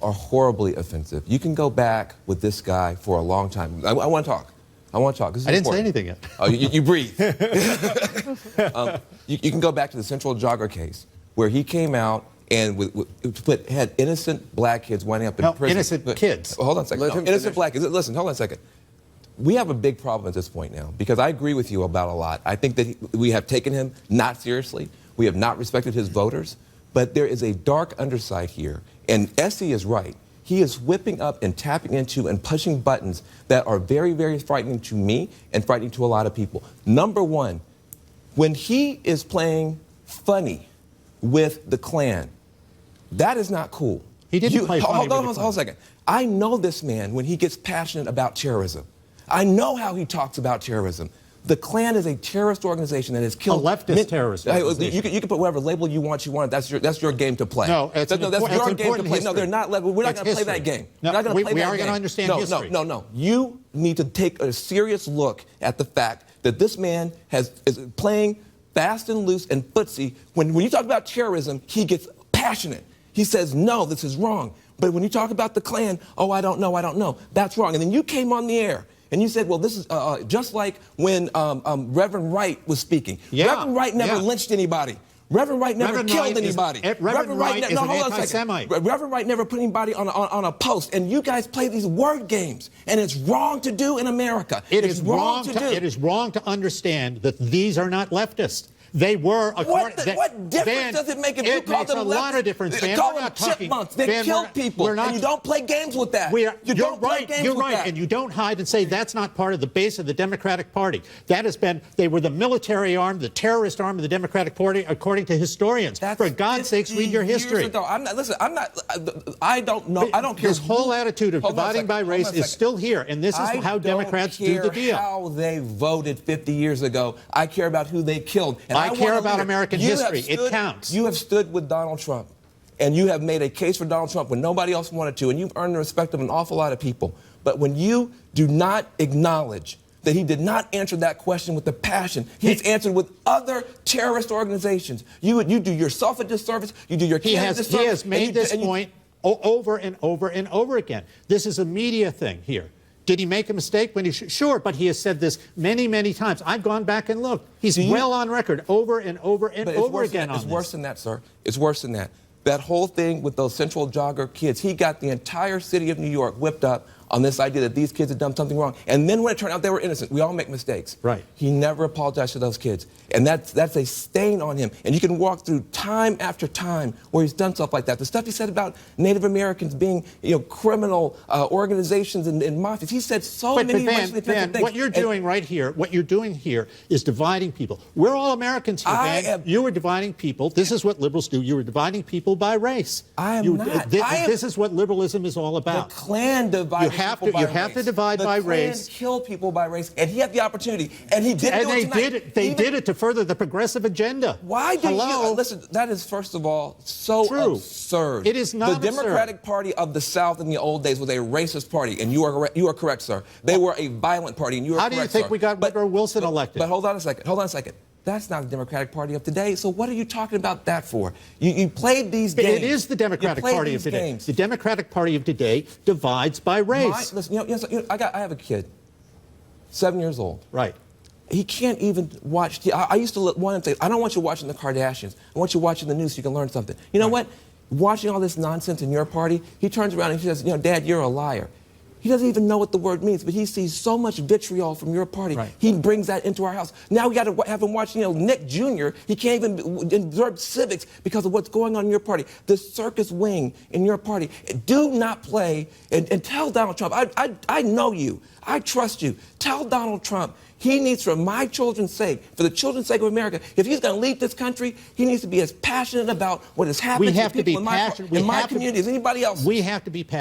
are horribly offensive. You can go back with this guy for a long time. I want to talk. I want to talk. I didn't say anything yet. Oh, you breathe. You can go back to the Central Jogger case, where he came out and had innocent black kids winding up in prison. Innocent kids. Hold on a second. No, innocent black kids. Listen, hold on a second. We have a big problem at this point now, because I agree with you about a lot. I think that we have taken him not seriously. We have not respected his voters. But there is a dark underside here. And Essie is right. He is whipping up and tapping into and pushing buttons that are very, very frightening to me and frightening to a lot of people. Number one, when he is playing funny with the Klan, that is not cool. He didn't play funny with the Klan. Hold a second. I know this man when he gets passionate about terrorism. I know how he talks about terrorism. The Klan is a terrorist organization that has killed... A leftist terrorist organization. You can put whatever label you want. That's your game to play. No, that's your game to play. No, they're not. We're not going to play that game. No, we are going to understand history. No. You need to take a serious look at the fact that this man is playing fast and loose and footsie. When you talk about terrorism, he gets passionate. He says, no, this is wrong. But when you talk about the Klan, oh, I don't know. That's wrong. And then you came on the air. And you said, well, this is just like when Reverend Wright was speaking. Yeah, Reverend Wright never lynched anybody. Reverend Wright never killed anybody. Reverend Wright is an anti-Semite. Reverend Wright never put anybody on a post. And you guys play these word games. And it's wrong to do in America. It is wrong to understand that these are not leftists. They were. What difference does it make if you call them leftists? It makes a lot of difference, Dan. Call them chipmunks. They kill people. And you don't play games with that. You're right. And you don't hide and say that's not part of the base of the Democratic Party. That has been. They were the military arm, the terrorist arm of the Democratic Party, according to historians. For God's sakes, read your history. I don't know. I don't care. This whole attitude of dividing by race is still here, and this is how Democrats do the deal. I don't care how they voted 50 years ago. I care about who they killed. And I care about American history. It counts. You have stood with Donald Trump, and you have made a case for Donald Trump when nobody else wanted to, and you've earned the respect of an awful lot of people. But when you do not acknowledge that he did not answer that question with the passion he's answered with other terrorist organizations, you do yourself a disservice, you do your kids a disservice. He has made this point over and over and over again. This is a media thing here. Did he make a mistake when he sure, but he has said this many, many times. I've gone back and looked. He's well on record over and over and over again on this. It's worse than that, sir. It's worse than that. That whole thing with those Central Jogger kids, he got the entire city of New York whipped up on this idea that these kids had done something wrong. And then when it turned out they were innocent, we all make mistakes. Right. He never apologized to those kids. And that's a stain on him. And you can walk through time after time where he's done stuff like that. The stuff he said about Native Americans being, criminal organizations and mafias. He said so many racially offensive things. What you're doing right here, what you're doing here is dividing people. We're all Americans here, man. You are dividing people. This is what liberals do. You are dividing people by race. I am not. This is what liberalism is all about. The Klan divides people by race. You have to divide by race. The Klan killed people by race, and he had the opportunity, and he didn't do it tonight. They did it to further the progressive agenda. Why do you listen? That is, first of all, so absurd. It is not the Democratic Party of the South in the old days was a racist party, and you are correct, sir. They were a violent party, and you are correct, sir. How do you think we got Woodrow Wilson elected? But hold on a second. That's not the Democratic Party of today. So what are you talking about that for? You played these games. It is the Democratic Party of today. The Democratic Party of today divides by race. I have a kid, 7 years old. Right. He can't even watch. I used to want him to say, I don't want you watching the Kardashians. I want you watching the news so you can learn something. You know what? Watching all this nonsense in your party, he turns around and he says, Dad, you're a liar. He doesn't even know what the word means, but he sees so much vitriol from your party. Right. He brings that into our house. Now we got to have him watch, Nick Jr. He can't even observe civics because of what's going on in your party. The circus wing in your party. Do not play and tell Donald Trump. I know you. I trust you. Tell Donald Trump he needs, for my children's sake, for the children's sake of America, if he's going to lead this country, he needs to be as passionate about what is happening to people in my community as anybody else. We have to be passionate.